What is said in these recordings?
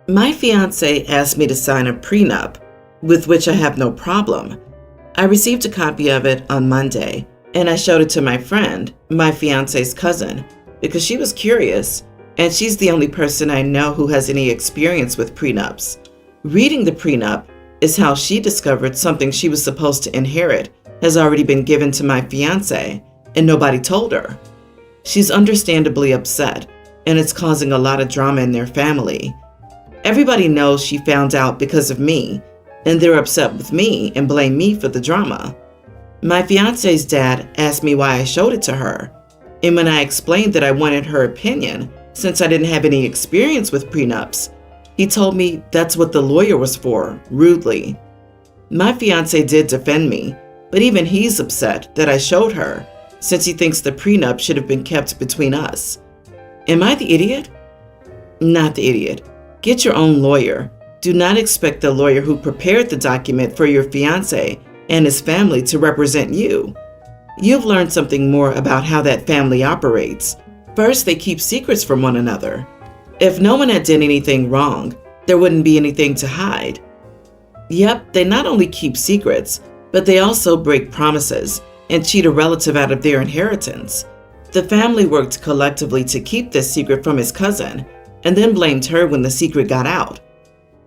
My fiance asked me to sign a prenup, with which I have no problem. I received a copy of it on Monday, and I showed it to my friend, my fiance's cousin, because she was curious, and she's the only person I know who has any experience with prenups. Reading the prenup is how she discovered something she was supposed to inherit has already been given to my fiance, and nobody told her. She's understandably upset, and it's causing a lot of drama in their family. Everybody knows she found out because of me, and they're upset with me and blame me for the drama. My fiance's dad asked me why I showed it to her, and when I explained that I wanted her opinion since I didn't have any experience with prenups, he told me that's what the lawyer was for, rudely. My fiance did defend me, but even he's upset that I showed her, since he thinks the prenup should have been kept between us. Am I the idiot? Not the idiot. Get your own lawyer. Do not expect the lawyer who prepared the document for your fiance and his family to represent you. You've learned something more about how that family operates. First, they keep secrets from one another. If no one had done anything wrong, there wouldn't be anything to hide. Yep, they not only keep secrets, but they also break promises and cheat a relative out of their inheritance. The family worked collectively to keep this secret from his cousin, and then blamed her when the secret got out.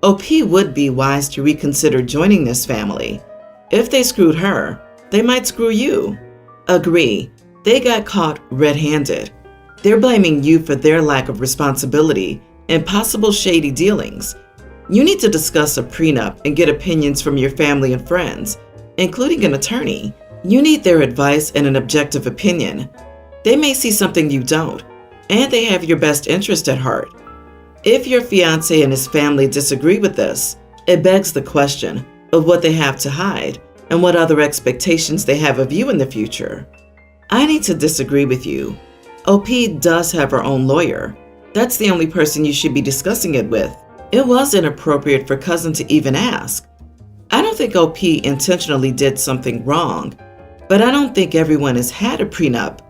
OP would be wise to reconsider joining this family. If they screwed her, they might screw you. Agree, they got caught red-handed. They're blaming you for their lack of responsibility and possible shady dealings. You need to discuss a prenup and get opinions from your family and friends, including an attorney. You need their advice and an objective opinion. They may see something you don't, and they have your best interest at heart. If your fiancé and his family disagree with this, it begs the question of what they have to hide and what other expectations they have of you in the future. I need to disagree with you. OP does have her own lawyer. That's the only person you should be discussing it with. It was inappropriate for cousin to even ask. I don't think OP intentionally did something wrong, but I don't think everyone has had a prenup.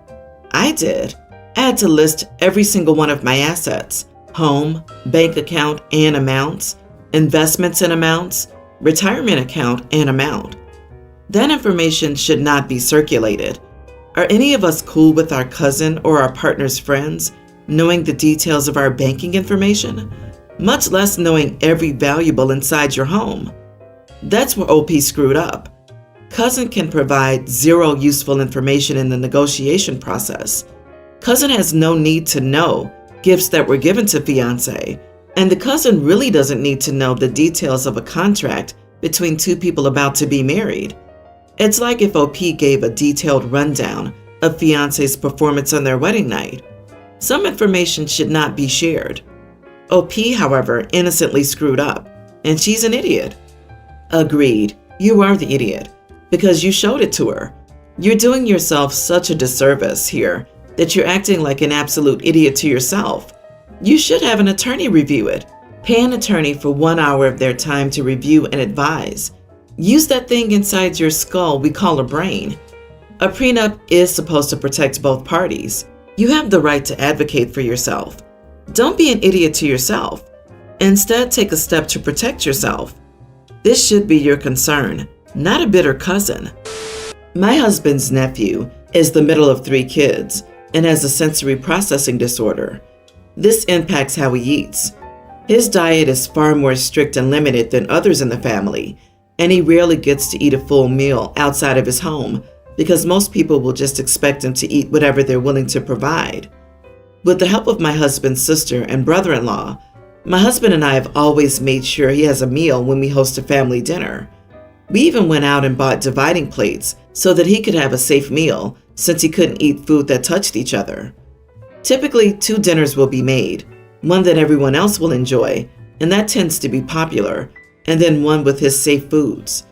I did. I had to list every single one of my assets, home, bank account and amounts, investments and amounts, retirement account and amount. That information should not be circulated. Are any of us cool with our cousin or our partner's friends knowing the details of our banking information, much less knowing every valuable inside your home? That's where OP screwed up. Cousin can provide zero useful information in the negotiation process. Cousin has no need to know gifts that were given to fiancé, and the cousin really doesn't need to know the details of a contract between two people about to be married. It's like if OP gave a detailed rundown of fiancé's performance on their wedding night. Some information should not be shared. OP, however, innocently screwed up, and she's an idiot. Agreed, you are the idiot, because you showed it to her. You're doing yourself such a disservice here that you're acting like an absolute idiot to yourself. You should have an attorney review it. Pay an attorney for 1 hour of their time to review and advise. Use that thing inside your skull we call a brain. A prenup is supposed to protect both parties. You have the right to advocate for yourself. Don't be an idiot to yourself. Instead, take a step to protect yourself. This should be your concern, not a bitter cousin. My husband's nephew is the middle of 3 kids and has a sensory processing disorder. This impacts how he eats. His diet is far more strict and limited than others in the family, and he rarely gets to eat a full meal outside of his home because most people will just expect him to eat whatever they're willing to provide. With the help of my husband's sister and brother-in-law, my husband and I have always made sure he has a meal when we host a family dinner. We even went out and bought dividing plates so that he could have a safe meal since he couldn't eat food that touched each other. Typically, 2 dinners will be made, one that everyone else will enjoy, and that tends to be popular, and then one with his safe foods.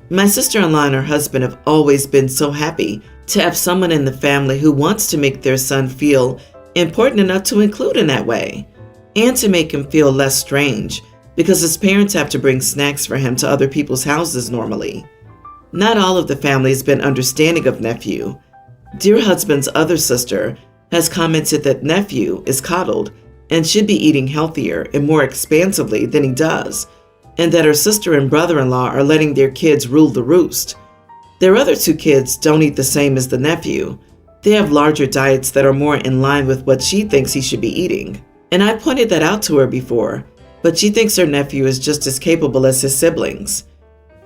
My sister-in-law and her husband have always been so happy to have someone in the family who wants to make their son feel important enough to include in that way, and to make him feel less strange because his parents have to bring snacks for him to other people's houses normally. Not all of the family has been understanding of nephew. Dear husband's other sister has commented that nephew is coddled and should be eating healthier and more expansively than he does, and that her sister and brother-in-law are letting their kids rule the roost. Their other two kids don't eat the same as the nephew. They have larger diets that are more in line with what she thinks he should be eating. And I pointed that out to her before, but she thinks her nephew is just as capable as his siblings.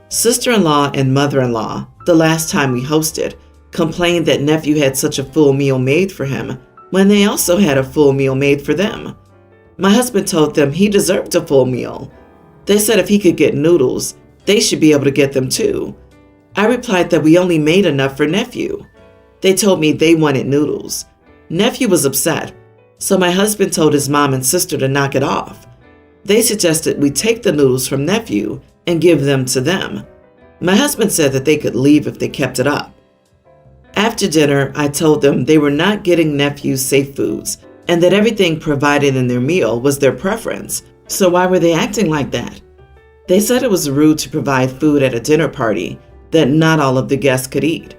Sister-in-law and mother-in-law, the last time we hosted, complained that nephew had such a full meal made for him when they also had a full meal made for them. My husband told them he deserved a full meal. They said if he could get noodles, they should be able to get them too. I replied that we only made enough for nephew. They told me they wanted noodles. Nephew was upset, so my husband told his mom and sister to knock it off. They suggested we take the noodles from nephew and give them to them. My husband said that they could leave if they kept it up. After dinner, I told them they were not getting nephew's safe foods and that everything provided in their meal was their preference, so why were they acting like that? They said it was rude to provide food at a dinner party that not all of the guests could eat.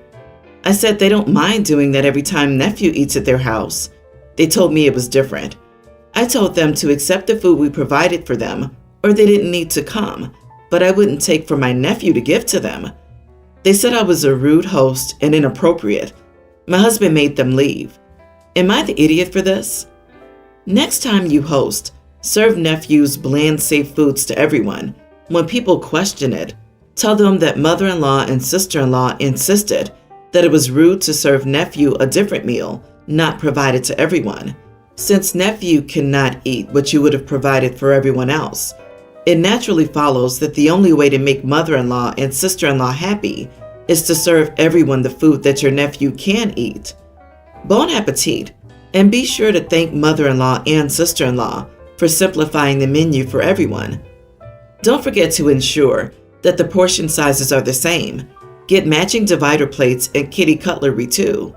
I said they don't mind doing that every time nephew eats at their house. They told me it was different. I told them to accept the food we provided for them or they didn't need to come, but I wouldn't take for my nephew to give to them. They said I was a rude host and inappropriate. My husband made them leave. Am I the idiot for this? Next time you host, serve nephew's bland safe foods to everyone. When people question it, tell them that mother-in-law and sister-in-law insisted that it was rude to serve nephew a different meal, not provided to everyone. Since nephew cannot eat what you would have provided for everyone else, it naturally follows that the only way to make mother-in-law and sister-in-law happy is to serve everyone the food that your nephew can eat. Bon appetit, and be sure to thank mother-in-law and sister-in-law for simplifying the menu for everyone. Don't forget to ensure that the portion sizes are the same. Get matching divider plates and kitty cutlery too.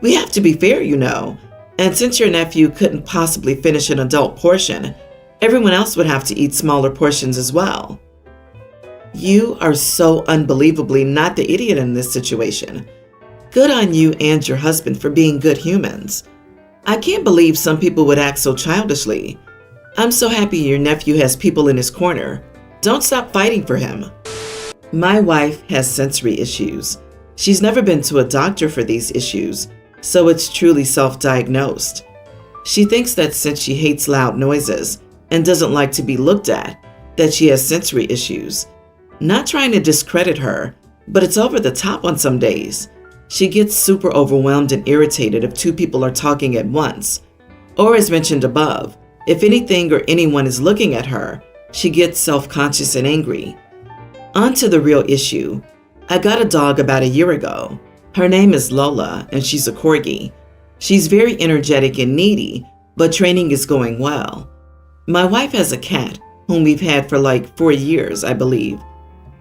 We have to be fair, you know, and since your nephew couldn't possibly finish an adult portion, everyone else would have to eat smaller portions as well. You are so unbelievably not the idiot in this situation. Good on you and your husband for being good humans. I can't believe some people would act so childishly. I'm so happy your nephew has people in his corner. Don't stop fighting for him. My wife has sensory issues. She's never been to a doctor for these issues, so it's truly self-diagnosed. She thinks that since she hates loud noises and doesn't like to be looked at, that she has sensory issues. Not trying to discredit her, but it's over the top on some days. She gets super overwhelmed and irritated if two people are talking at once. Or as mentioned above, if anything or anyone is looking at her, she gets self-conscious and angry. On to the real issue. I got a dog about a year ago. Her name is Lola, and she's a corgi. She's very energetic and needy, but training is going well. My wife has a cat, whom we've had for like 4 years, I believe.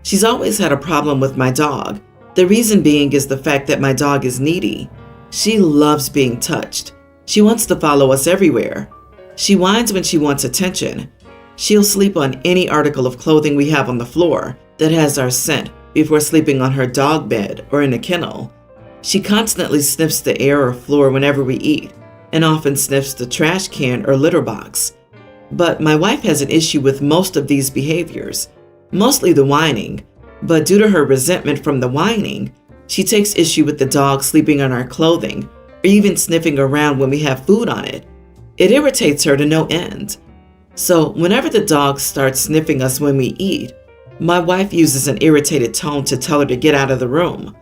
She's always had a problem with my dog. The reason being is the fact that my dog is needy. She loves being touched. She wants to follow us everywhere. She whines when she wants attention. She'll sleep on any article of clothing we have on the floor that has our scent before sleeping on her dog bed or in a kennel. She constantly sniffs the air or floor whenever we eat, and often sniffs the trash can or litter box. But my wife has an issue with most of these behaviors, mostly the whining, but due to her resentment from the whining, she takes issue with the dog sleeping on our clothing or even sniffing around when we have food on it. It irritates her to no end. So whenever the dog starts sniffing us when we eat, my wife uses an irritated tone to tell her to get out of the room.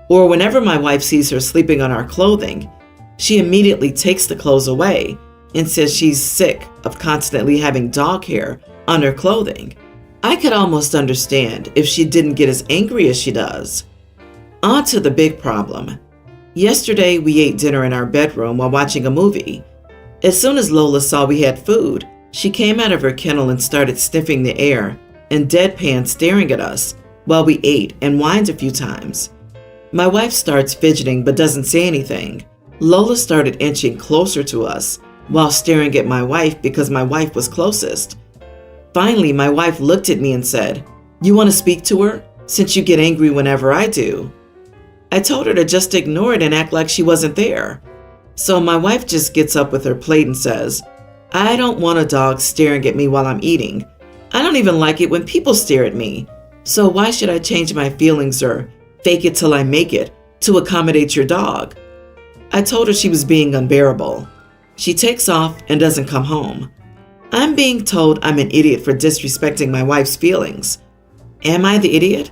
Or whenever my wife sees her sleeping on our clothing, she immediately takes the clothes away and says she's sick of constantly having dog hair on her clothing. I could almost understand if she didn't get as angry as she does. On to the big problem. Yesterday, we ate dinner in our bedroom while watching a movie. As soon as Lola saw we had food, she came out of her kennel and started sniffing the air and deadpan staring at us while we ate and whined a few times. My wife starts fidgeting but doesn't say anything. Lola started inching closer to us while staring at my wife because my wife was closest. Finally, my wife looked at me and said, "You want to speak to her, since you get angry whenever I do?" I told her to just ignore it and act like she wasn't there. So my wife just gets up with her plate and says, I don't want a dog staring at me while I'm eating. I don't even like it when people stare at me. So why should I change my feelings or fake it till I make it to accommodate your dog? I told her she was being unbearable. She takes off and doesn't come home. I'm being told I'm an idiot for disrespecting my wife's feelings. Am I the idiot?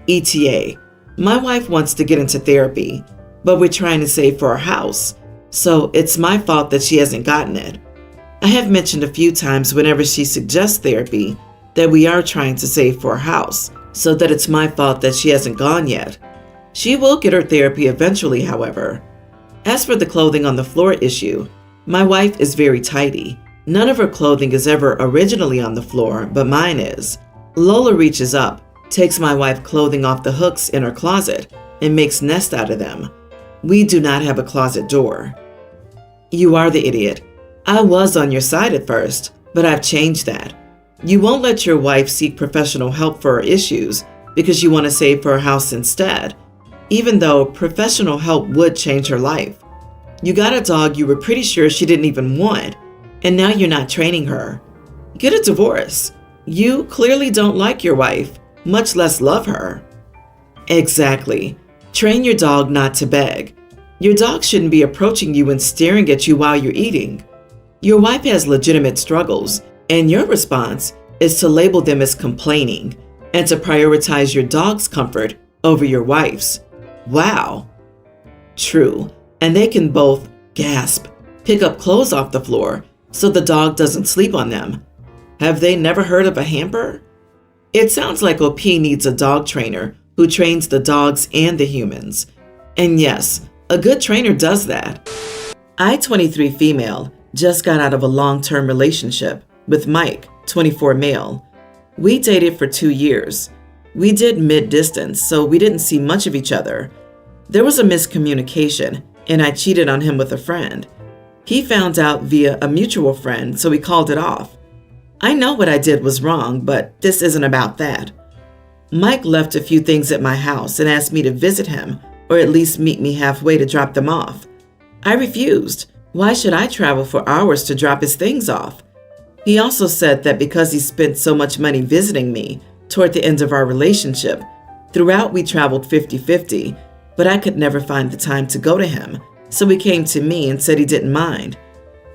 ETA. My wife wants to get into therapy, but we're trying to save for our house, so it's my fault that she hasn't gotten it. I have mentioned a few times whenever she suggests therapy that we are trying to save for our house, so that it's my fault that she hasn't gone yet. She will get her therapy eventually, however. As for the clothing on the floor issue, my wife is very tidy. None of her clothing is ever originally on the floor, but mine is. Lola reaches up, takes my wife's clothing off the hooks in her closet, and makes nests out of them. We do not have a closet door. You are the idiot. I was on your side at first, but I've changed that. You won't let your wife seek professional help for her issues because you want to save for her house instead, even though professional help would change her life. You got a dog you were pretty sure she didn't even want, and now you're not training her. Get a divorce. You clearly don't like your wife, much less love her. Exactly. Train your dog not to beg. Your dog shouldn't be approaching you and staring at you while you're eating. Your wife has legitimate struggles, and your response is to label them as complaining and to prioritize your dog's comfort over your wife's. Wow. True, and they can both, gasp, pick up clothes off the floor so the dog doesn't sleep on them. Have they never heard of a hamper? It sounds like OP needs a dog trainer who trains the dogs and the humans. And yes, a good trainer does that. I, 23 female, just got out of a long-term relationship with Mike, 24 male. We dated for 2 years. We did mid-distance, so we didn't see much of each other. There was a miscommunication, and I cheated on him with a friend. He found out via a mutual friend, so we called it off. I know what I did was wrong, but this isn't about that. Mike left a few things at my house and asked me to visit him, or at least meet me halfway to drop them off. I refused. Why should I travel for hours to drop his things off? He also said that because he spent so much money visiting me toward the end of our relationship, throughout we traveled 50-50, but I could never find the time to go to him, so he came to me and said he didn't mind,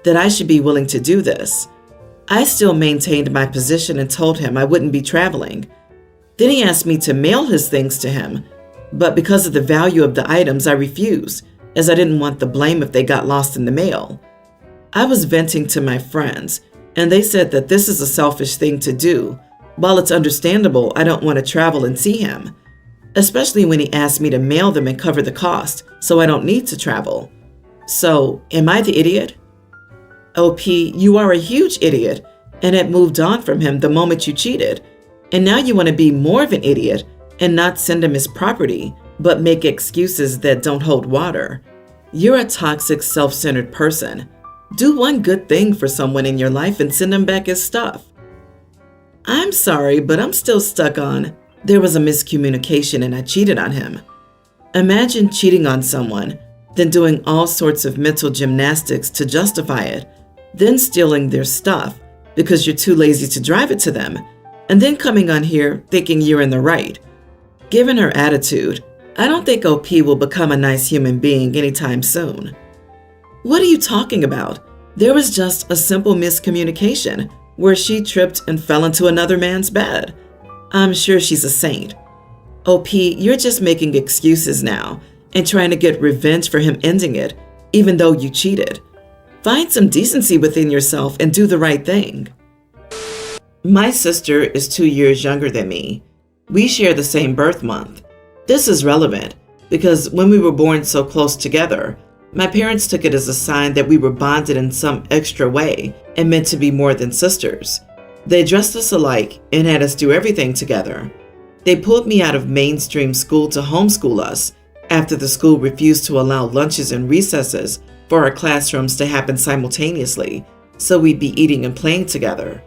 that I should be willing to do this. I still maintained my position and told him I wouldn't be traveling. Then he asked me to mail his things to him, but because of the value of the items, I refused, as I didn't want the blame if they got lost in the mail. I was venting to my friends, and they said that this is a selfish thing to do. While it's understandable, I don't want to travel and see him, especially when he asked me to mail them and cover the cost, so I don't need to travel. So, am I the idiot? OP, you are a huge idiot, and had moved on from him the moment you cheated, and now you want to be more of an idiot and not send him his property, but make excuses that don't hold water. You're a toxic, self-centered person. Do one good thing for someone in your life and send them back his stuff. I'm sorry, but I'm still stuck on, there was a miscommunication and I cheated on him. Imagine cheating on someone, then doing all sorts of mental gymnastics to justify it, then stealing their stuff because you're too lazy to drive it to them, and then coming on here thinking you're in the right. Given her attitude, I don't think OP will become a nice human being anytime soon. What are you talking about? There was just a simple miscommunication where she tripped and fell into another man's bed. I'm sure she's a saint. OP, you're just making excuses now and trying to get revenge for him ending it, even though you cheated. Find some decency within yourself and do the right thing. My sister is 2 years younger than me. We share the same birth month. This is relevant because when we were born so close together, my parents took it as a sign that we were bonded in some extra way and meant to be more than sisters. They dressed us alike and had us do everything together. They pulled me out of mainstream school to homeschool us after the school refused to allow lunches and recesses for our classrooms to happen simultaneously, so we'd be eating and playing together.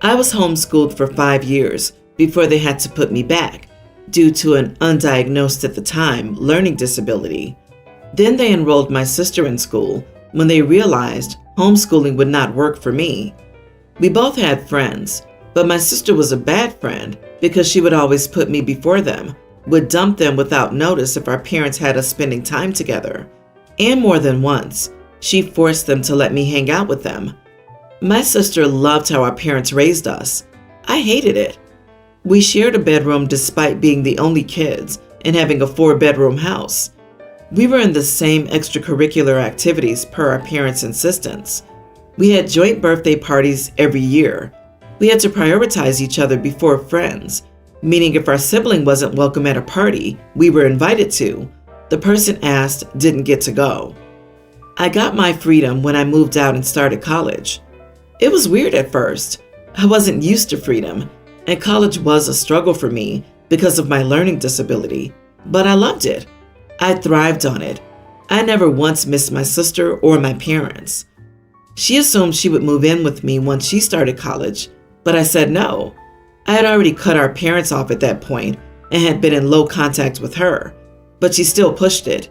I was homeschooled for 5 years before they had to put me back due to an undiagnosed at the time learning disability. Then they enrolled my sister in school when they realized Homeschooling would not work for me. We both had friends, but my sister was a bad friend because she would always put me before them, would dump them without notice if our parents had us spending time together. And more than once, she forced them to let me hang out with them. My sister loved how our parents raised us. I hated it. We shared a bedroom despite being the only kids and having a 4-bedroom house. We were in the same extracurricular activities per our parents' insistence. We had joint birthday parties every year. We had to prioritize each other before friends, meaning if our sibling wasn't welcome at a party we were invited to, the person asked didn't get to go. I got my freedom when I moved out and started college. It was weird at first. I wasn't used to freedom, and college was a struggle for me because of my learning disability, but I loved it. I thrived on it. I never once missed my sister or my parents. She assumed she would move in with me once she started college, but I said no. I had already cut our parents off at that point and had been in low contact with her, but she still pushed it.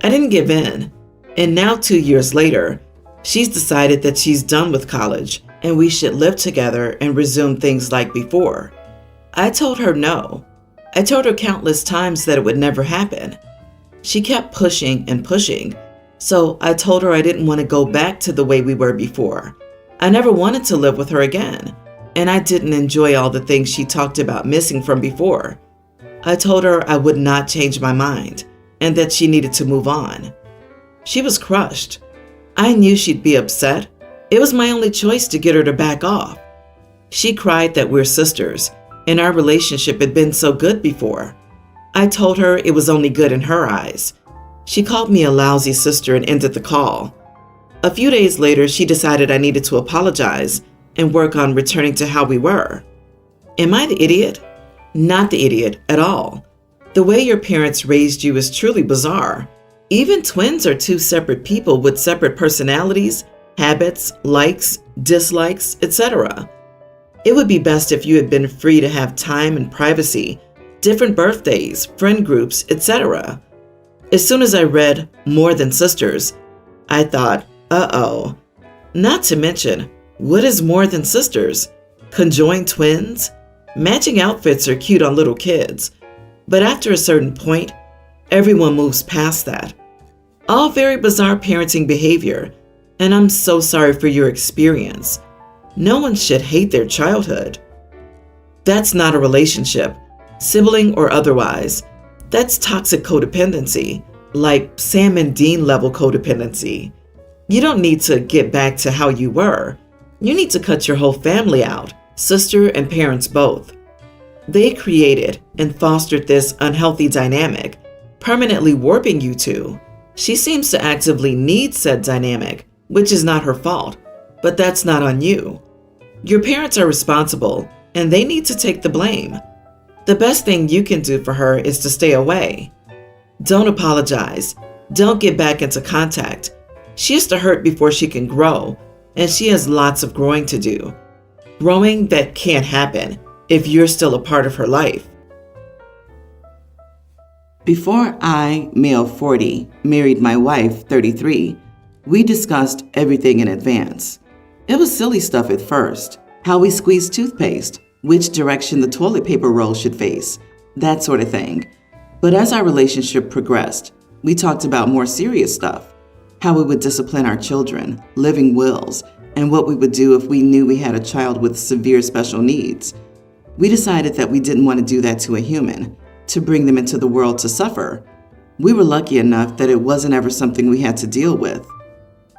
I didn't give in, and now 2 years later, she's decided that she's done with college and we should live together and resume things like before. I told her no. I told her countless times that it would never happen. She kept pushing and pushing, so I told her I didn't want to go back to the way we were before. I never wanted to live with her again, and I didn't enjoy all the things she talked about missing from before. I told her I would not change my mind and that she needed to move on. She was crushed. I knew she'd be upset. It was my only choice to get her to back off. She cried that we're sisters, and our relationship had been so good before. I told her it was only good in her eyes. She called me a lousy sister and ended the call. A few days later, she decided I needed to apologize and work on returning to how we were. Am I the idiot? Not the idiot at all. The way your parents raised you is truly bizarre. Even twins are two separate people with separate personalities, habits, likes, dislikes, etc. It would be best if you had been free to have time and privacy, different birthdays, friend groups, etc. As soon as I read More Than Sisters, I thought, uh-oh. Not to mention, what is more than sisters? Conjoined twins? Matching outfits are cute on little kids, but after a certain point, everyone moves past that. All very bizarre parenting behavior, and I'm so sorry for your experience. No one should hate their childhood. That's not a relationship, sibling or otherwise. That's toxic codependency, like Sam and Dean level codependency. You don't need to get back to how you were. You need to cut your whole family out, sister and parents both. They created and fostered this unhealthy dynamic, permanently warping you two. She seems to actively need said dynamic, which is not her fault, but that's not on you. Your parents are responsible, and they need to take the blame. The best thing you can do for her is to stay away. Don't apologize. Don't get back into contact. She has to hurt before she can grow, and she has lots of growing to do. Growing that can't happen if you're still a part of her life. Before I, male 40, married my wife, 33, we discussed everything in advance. It was silly stuff at first. How we squeeze toothpaste, which direction the toilet paper roll should face, that sort of thing. But as our relationship progressed, we talked about more serious stuff. How we would discipline our children, living wills, and what we would do if we knew we had a child with severe special needs. We decided that we didn't want to do that to a human, to bring them into the world to suffer. We were lucky enough that it wasn't ever something we had to deal with.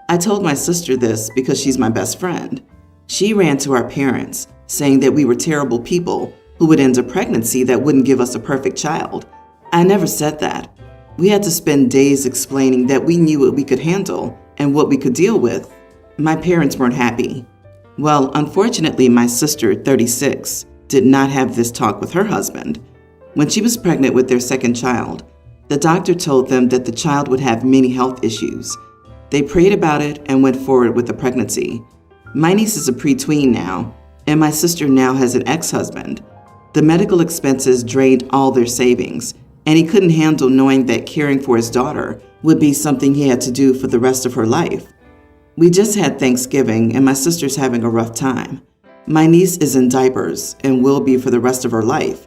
I told my sister this because she's my best friend. She ran to our parents, saying that we were terrible people who would end a pregnancy that wouldn't give us a perfect child. I never said that. We had to spend days explaining that we knew what we could handle and what we could deal with. My parents weren't happy. Well, unfortunately, my sister, 36, did not have this talk with her husband. When she was pregnant with their second child, the doctor told them that the child would have many health issues. They prayed about it and went forward with the pregnancy. My niece is a pre-tween now, and my sister now has an ex-husband. The medical expenses drained all their savings, and he couldn't handle knowing that caring for his daughter would be something he had to do for the rest of her life. We just had Thanksgiving and my sister's having a rough time. My niece is in diapers and will be for the rest of her life.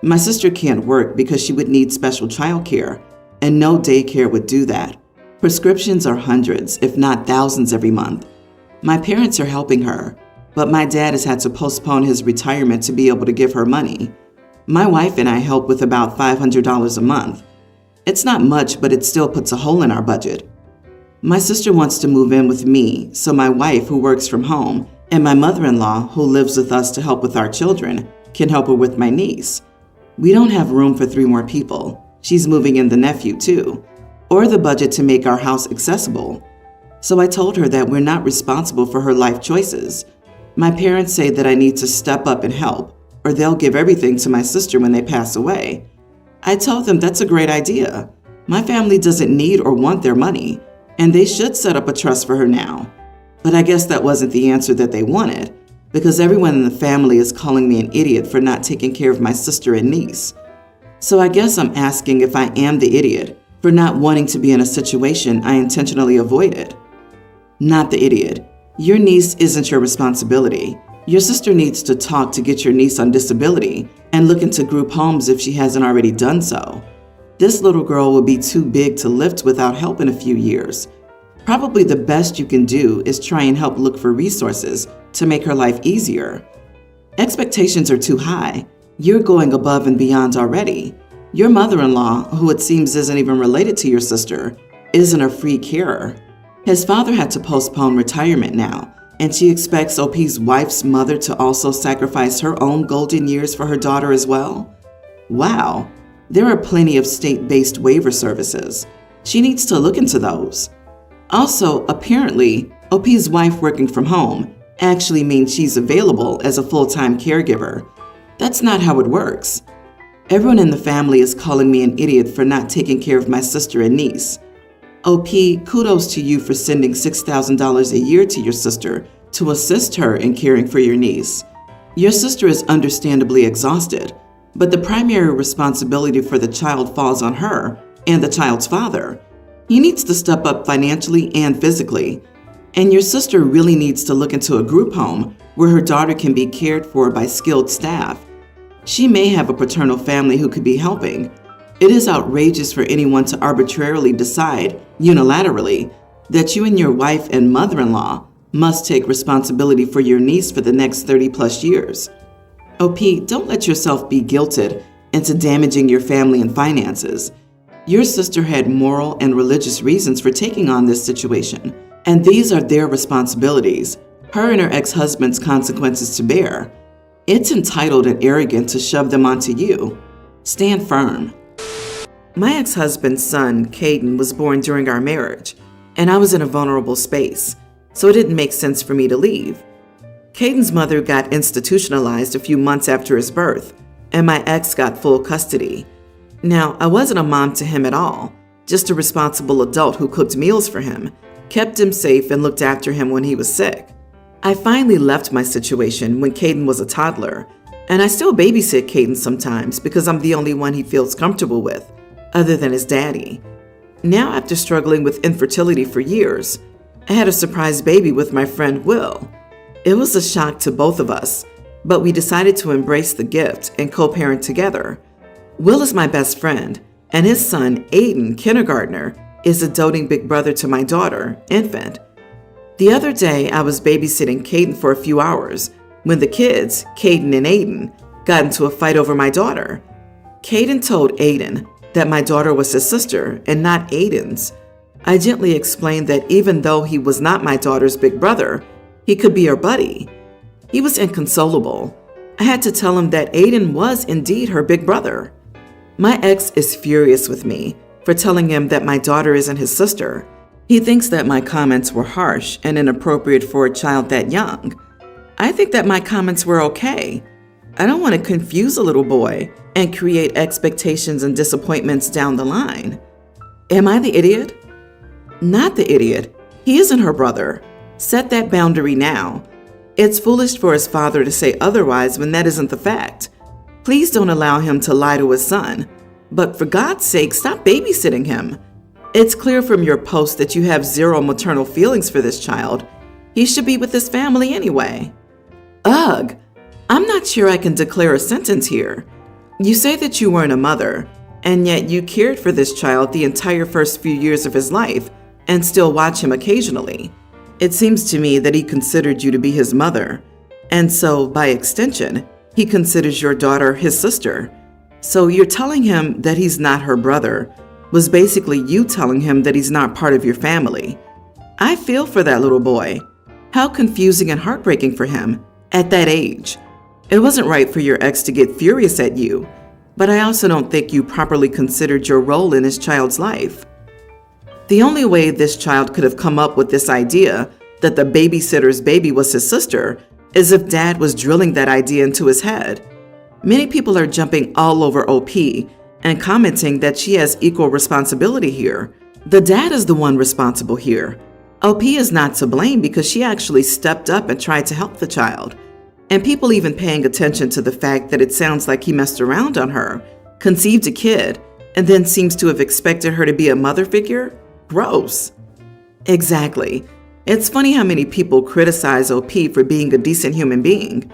My sister can't work because she would need special childcare, and no daycare would do that. Prescriptions are hundreds, if not thousands every month. My parents are helping her, but my dad has had to postpone his retirement to be able to give her money. My wife and I help with about $500 a month. It's not much, but it still puts a hole in our budget. My sister wants to move in with me, so my wife, who works from home, and my mother-in-law, who lives with us to help with our children, can help her with my niece. We don't have room for 3 more people. She's moving in the nephew too, or the budget to make our house accessible. So I told her that we're not responsible for her life choices. My parents say that I need to step up and help, or they'll give everything to my sister when they pass away. I told them that's a great idea. My family doesn't need or want their money, and they should set up a trust for her now. But I guess that wasn't the answer that they wanted, because everyone in the family is calling me an idiot for not taking care of my sister and niece. So I guess I'm asking if I am the idiot for not wanting to be in a situation I intentionally avoided. Not the idiot. Your niece isn't your responsibility. Your sister needs to talk to get your niece on disability and look into group homes if she hasn't already done so. This little girl will be too big to lift without help in a few years. Probably the best you can do is try and help look for resources to make her life easier. Expectations are too high. You're going above and beyond already. Your mother-in-law, who it seems isn't even related to your sister, isn't a free carer. His father had to postpone retirement now, and she expects OP's wife's mother to also sacrifice her own golden years for her daughter as well? Wow, there are plenty of state-based waiver services. She needs to look into those. Also, apparently, OP's wife working from home actually means she's available as a full-time caregiver. That's not how it works. Everyone in the family is calling me an idiot for not taking care of my sister and niece. OP, kudos to you for sending $6,000 a year to your sister to assist her in caring for your niece. Your sister is understandably exhausted, but the primary responsibility for the child falls on her and the child's father. He needs to step up financially and physically. And your sister really needs to look into a group home where her daughter can be cared for by skilled staff. She may have a paternal family who could be helping. It is outrageous for anyone to arbitrarily decide, unilaterally, that you and your wife and mother-in-law must take responsibility for your niece for the next 30+ years. OP, don't let yourself be guilted into damaging your family and finances. Your sister had moral and religious reasons for taking on this situation, and these are their responsibilities, her and her ex-husband's consequences to bear. It's entitled and arrogant to shove them onto you. Stand firm. My ex-husband's son, Caden, was born during our marriage, and I was in a vulnerable space, so it didn't make sense for me to leave. Caden's mother got institutionalized a few months after his birth, and my ex got full custody. Now, I wasn't a mom to him at all, just a responsible adult who cooked meals for him, kept him safe, and looked after him when he was sick. I finally left my situation when Caden was a toddler, and I still babysit Caden sometimes because I'm the only one he feels comfortable with, other than his daddy. Now, after struggling with infertility for years, I had a surprise baby with my friend Will. It was a shock to both of us, but we decided to embrace the gift and co-parent together. Will is my best friend, and his son, Aiden, kindergartner, is a doting big brother to my daughter, infant. The other day, I was babysitting Caden for a few hours when the kids, Caden and Aiden, got into a fight over my daughter. Caden told Aiden that my daughter was his sister and not Aiden's. I gently explained that even though he was not my daughter's big brother, he could be her buddy. He was inconsolable. I had to tell him that Aiden was indeed her big brother. My ex is furious with me for telling him that my daughter isn't his sister. He thinks that my comments were harsh and inappropriate for a child that young. I think that my comments were okay. I don't want to confuse a little boy and create expectations and disappointments down the line. Am I the idiot? Not the idiot. He isn't her brother. Set that boundary now. It's foolish for his father to say otherwise when that isn't the fact. Please don't allow him to lie to his son. But for God's sake, stop babysitting him. It's clear from your post that you have zero maternal feelings for this child. He should be with his family anyway. Ugh, I'm not sure I can declare a sentence here. You say that you weren't a mother, and yet you cared for this child the entire first few years of his life and still watch him occasionally. It seems to me that he considered you to be his mother, and so, by extension, he considers your daughter his sister. So you're telling him that he's not her brother was basically you telling him that he's not part of your family. I feel for that little boy. How confusing and heartbreaking for him at that age. It wasn't right for your ex to get furious at you, but I also don't think you properly considered your role in his child's life. The only way this child could have come up with this idea that the babysitter's baby was his sister is if dad was drilling that idea into his head. Many people are jumping all over OP and commenting that she has equal responsibility here. The dad is the one responsible here. OP is not to blame because she actually stepped up and tried to help the child. And people even paying attention to the fact that it sounds like he messed around on her, conceived a kid, and then seems to have expected her to be a mother figure? Gross. Exactly. It's funny how many people criticize OP for being a decent human being.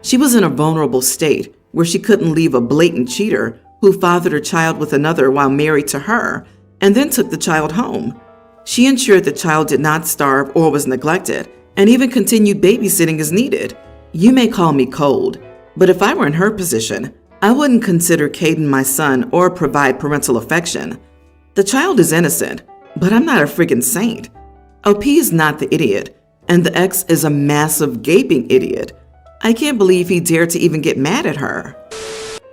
She was in a vulnerable state where she couldn't leave a blatant cheater who fathered her child with another while married to her and then took the child home. She ensured the child did not starve or was neglected and even continued babysitting as needed. You may call me cold, but if I were in her position, I wouldn't consider Caden my son or provide parental affection. The child is innocent, but I'm not a friggin' saint. OP is not the idiot, and the ex is a massive gaping idiot. I can't believe he dared to even get mad at her.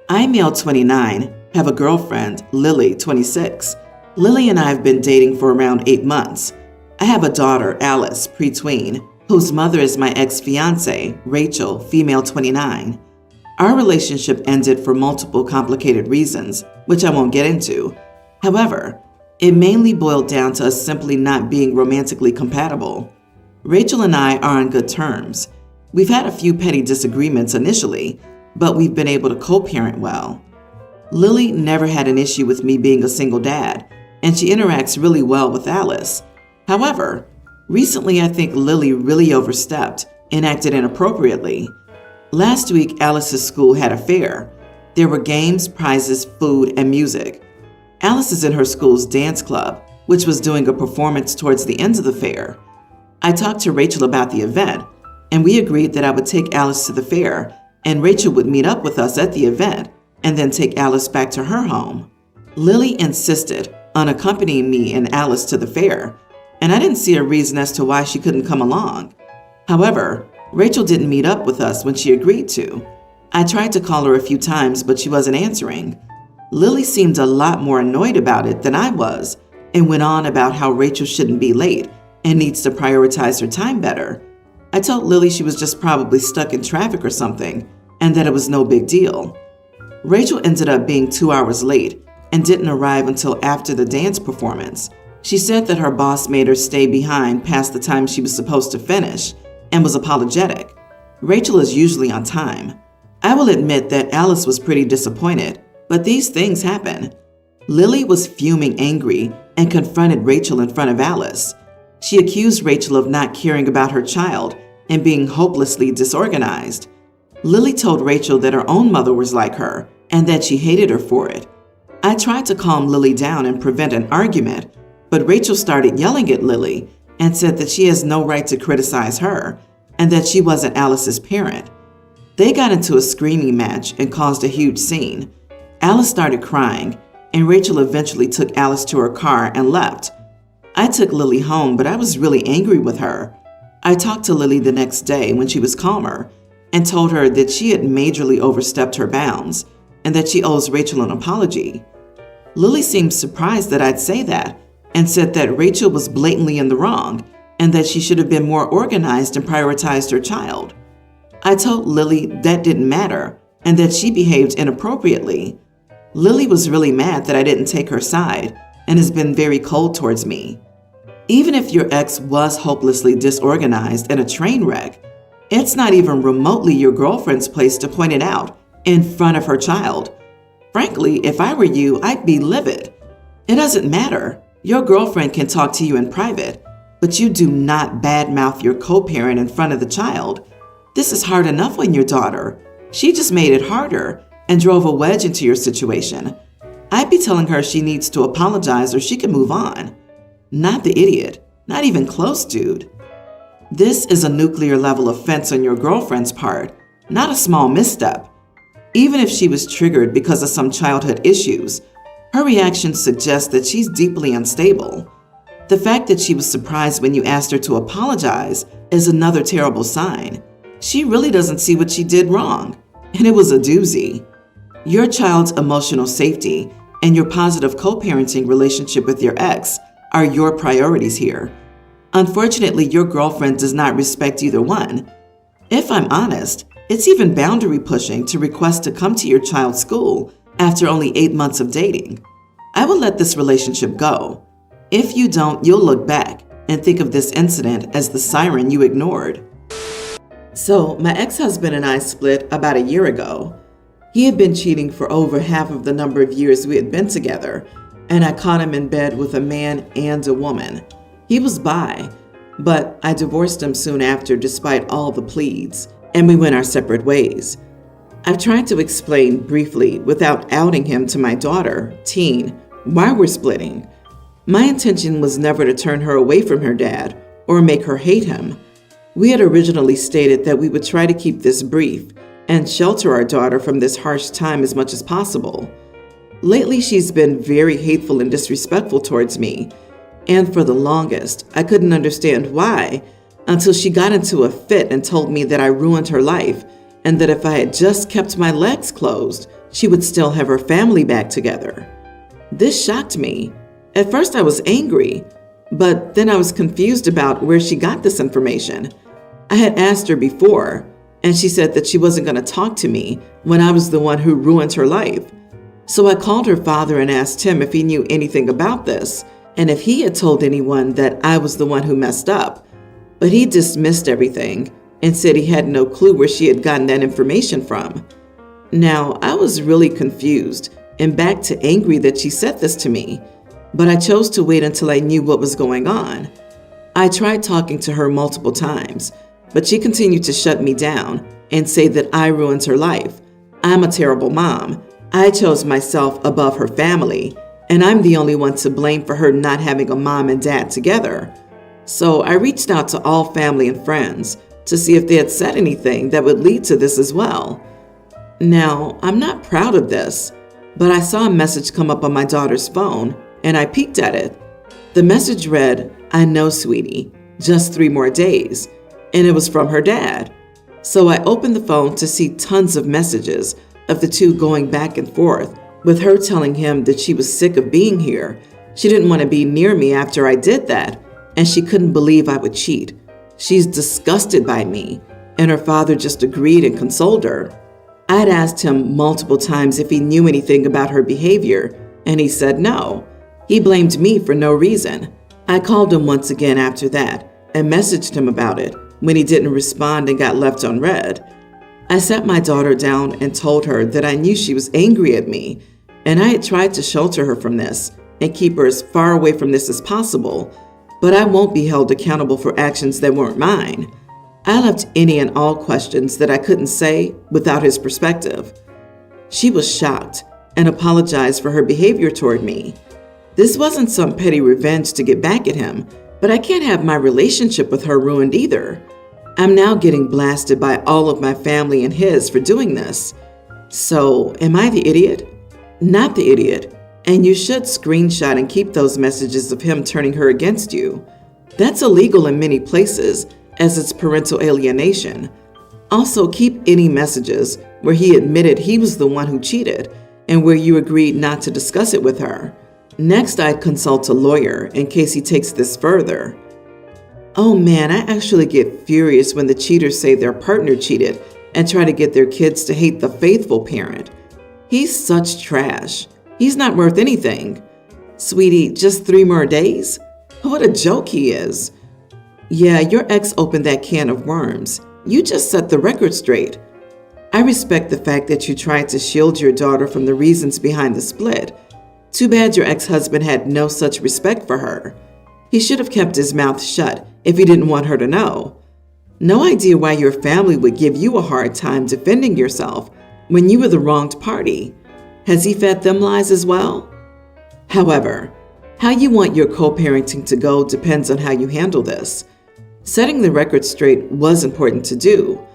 I'm male 29, have a girlfriend, Lily, 26. Lily and I have been dating for around 8 months. I have a daughter, Alice, pre-tween, whose mother is my ex-fiance, Rachel, female 29. Our relationship ended for multiple complicated reasons, which I won't get into. However, it mainly boiled down to us simply not being romantically compatible. Rachel and I are on good terms. We've had a few petty disagreements initially, but we've been able to co-parent well. Lily never had an issue with me being a single dad, and she interacts really well with Alice. However, recently I think Lily really overstepped and acted inappropriately. Last week, Alice's school had a fair. There were games, prizes, food, and music. Alice is in her school's dance club, which was doing a performance towards the end of the fair. I talked to Rachel about the event, and we agreed that I would take Alice to the fair, and Rachel would meet up with us at the event, and then take Alice back to her home. Lily insisted on accompanying me and Alice to the fair, and I didn't see a reason as to why she couldn't come along. However, Rachel didn't meet up with us when she agreed to. I tried to call her a few times, but she wasn't answering. Lily seemed a lot more annoyed about it than I was and went on about how Rachel shouldn't be late and needs to prioritize her time better. I told Lily she was just probably stuck in traffic or something and that it was no big deal. Rachel ended up being 2 hours late and didn't arrive until after the dance performance. She said that her boss made her stay behind past the time she was supposed to finish and was apologetic. Rachel is usually on time. I will admit that Alice was pretty disappointed, but these things happen. Lily was fuming angry and confronted Rachel in front of Alice. She accused Rachel of not caring about her child and being hopelessly disorganized. Lily told Rachel that her own mother was like her and that she hated her for it. I tried to calm Lily down and prevent an argument, but Rachel started yelling at Lily and said that she has no right to criticize her and that she wasn't Alice's parent. They got into a screaming match and caused a huge scene. Alice started crying, and Rachel eventually took Alice to her car and left. I took Lily home, but I was really angry with her. I talked to Lily the next day when she was calmer and told her that she had majorly overstepped her bounds and that she owes Rachel an apology. Lily seemed surprised that I'd say that and said that Rachel was blatantly in the wrong and that she should have been more organized and prioritized her child. I told Lily that didn't matter and that she behaved inappropriately. Lily was really mad that I didn't take her side and has been very cold towards me. Even if your ex was hopelessly disorganized and a train wreck, it's not even remotely your girlfriend's place to point it out in front of her child. Frankly, if I were you, I'd be livid. It doesn't matter. Your girlfriend can talk to you in private, but you do not badmouth your co-parent in front of the child. This is hard enough on your daughter. She just made it harder and drove a wedge into your situation. I'd be telling her she needs to apologize or she can move on. Not the idiot. Not even close, dude. This is a nuclear level offense on your girlfriend's part, not a small misstep. Even if she was triggered because of some childhood issues, her reaction suggests that she's deeply unstable. The fact that she was surprised when you asked her to apologize is another terrible sign. She really doesn't see what she did wrong, and it was a doozy. Your child's emotional safety and your positive co-parenting relationship with your ex are your priorities here. Unfortunately, your girlfriend does not respect either one. If I'm honest, it's even boundary pushing to request to come to your child's school after only 8 months of dating. I will let this relationship go. If you don't, you'll look back and think of this incident as the siren you ignored. So, my ex-husband and I split about a year ago. He had been cheating for over half of the number of years we had been together, and I caught him in bed with a man and a woman. He was bi, but I divorced him soon after despite all the pleads, and we went our separate ways. I've tried to explain briefly, without outing him to my daughter, teen, why we're splitting. My intention was never to turn her away from her dad or make her hate him. We had originally stated that we would try to keep this brief and shelter our daughter from this harsh time as much as possible. Lately, she's been very hateful and disrespectful towards me, and for the longest, I couldn't understand why until she got into a fit and told me that I ruined her life and that if I had just kept my legs closed, she would still have her family back together. This shocked me. At first, I was angry, but then I was confused about where she got this information. I had asked her before, and she said that she wasn't going to talk to me when I was the one who ruined her life. So I called her father and asked him if he knew anything about this and if he had told anyone that I was the one who messed up. But he dismissed everything and said he had no clue where she had gotten that information from. Now, I was really confused and back to angry that she said this to me, but I chose to wait until I knew what was going on. I tried talking to her multiple times, but she continued to shut me down and say that I ruined her life. I'm a terrible mom. I chose myself above her family, and I'm the only one to blame for her not having a mom and dad together. So I reached out to all family and friends to see if they had said anything that would lead to this as well. Now, I'm not proud of this, but I saw a message come up on my daughter's phone, and I peeked at it. The message read, "I know, sweetie, just 3 more days," and it was from her dad. So I opened the phone to see tons of messages of the two going back and forth, with her telling him that she was sick of being here. She didn't want to be near me after I did that, and she couldn't believe I would cheat. She's disgusted by me, and her father just agreed and consoled her. I'd asked him multiple times if he knew anything about her behavior, and he said no. He blamed me for no reason. I called him once again after that and messaged him about it when he didn't respond and got left unread. I sat my daughter down and told her that I knew she was angry at me, and I had tried to shelter her from this and keep her as far away from this as possible, but I won't be held accountable for actions that weren't mine. I left any and all questions that I couldn't say without his perspective. She was shocked and apologized for her behavior toward me. This wasn't some petty revenge to get back at him, but I can't have my relationship with her ruined either. I'm now getting blasted by all of my family and his for doing this. So, am I the idiot? Not the idiot, and you should screenshot and keep those messages of him turning her against you. That's illegal in many places, as it's parental alienation. Also, keep any messages where he admitted he was the one who cheated and where you agreed not to discuss it with her. Next, I'd consult a lawyer in case he takes this further. Oh man, I actually get furious when the cheaters say their partner cheated and try to get their kids to hate the faithful parent. He's such trash. He's not worth anything. Sweetie, just 3 more days? What a joke he is. Yeah, your ex opened that can of worms. You just set the record straight. I respect the fact that you tried to shield your daughter from the reasons behind the split. Too bad your ex-husband had no such respect for her. He should have kept his mouth shut if he didn't want her to know. No idea why your family would give you a hard time defending yourself when you were the wronged party. Has he fed them lies as well? However, how you want your co-parenting to go depends on how you handle this. Setting the record straight was important to do,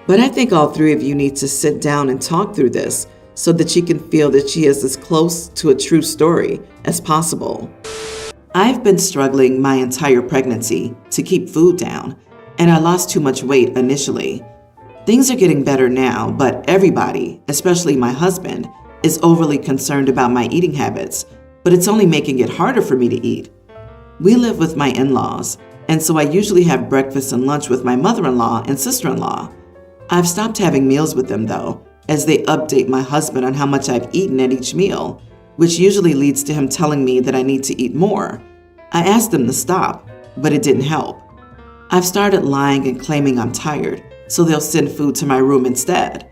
but I think all three of you need to sit down and talk through this so that she can feel that she is as close to a true story as possible. I've been struggling my entire pregnancy to keep food down, and I lost too much weight initially. Things are getting better now, but everybody, especially my husband, is overly concerned about my eating habits, but it's only making it harder for me to eat. We live with my in-laws, and so I usually have breakfast and lunch with my mother-in-law and sister-in-law. I've stopped having meals with them though, as they update my husband on how much I've eaten at each meal, which usually leads to him telling me that I need to eat more. I asked them to stop, but it didn't help. I've started lying and claiming I'm tired, so they'll send food to my room instead.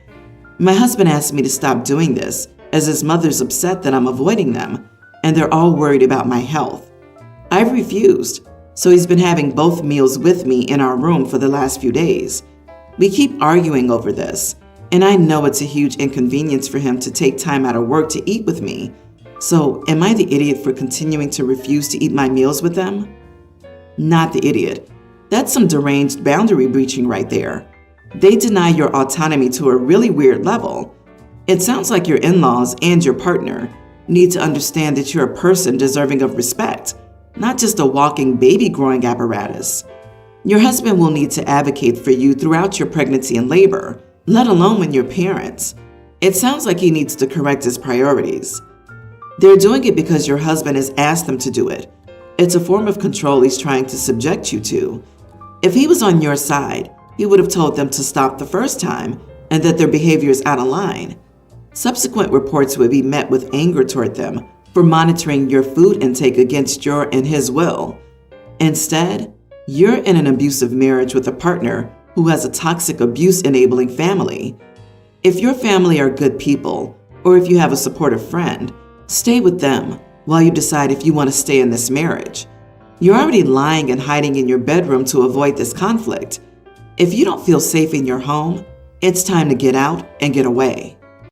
My husband asked me to stop doing this, as his mother's upset that I'm avoiding them, and they're all worried about my health. I've refused, so he's been having both meals with me in our room for the last few days. We keep arguing over this, and I know it's a huge inconvenience for him to take time out of work to eat with me. So, am I the idiot for continuing to refuse to eat my meals with them? Not the idiot. That's some deranged boundary breaching right there. They deny your autonomy to a really weird level. It sounds like your in-laws and your partner need to understand that you're a person deserving of respect, not just a walking baby-growing apparatus. Your husband will need to advocate for you throughout your pregnancy and labor, let alone when you're parents. It sounds like he needs to correct his priorities. They're doing it because your husband has asked them to do it. It's a form of control he's trying to subject you to. If he was on your side, he would have told them to stop the first time and that their behavior is out of line. Subsequent reports would be met with anger toward them for monitoring your food intake against your and his will. Instead, you're in an abusive marriage with a partner who has a toxic abuse-enabling family. If your family are good people, or if you have a supportive friend, stay with them while you decide if you want to stay in this marriage. You're already lying and hiding in your bedroom to avoid this conflict. If you don't feel safe in your home, it's time to get out and get away.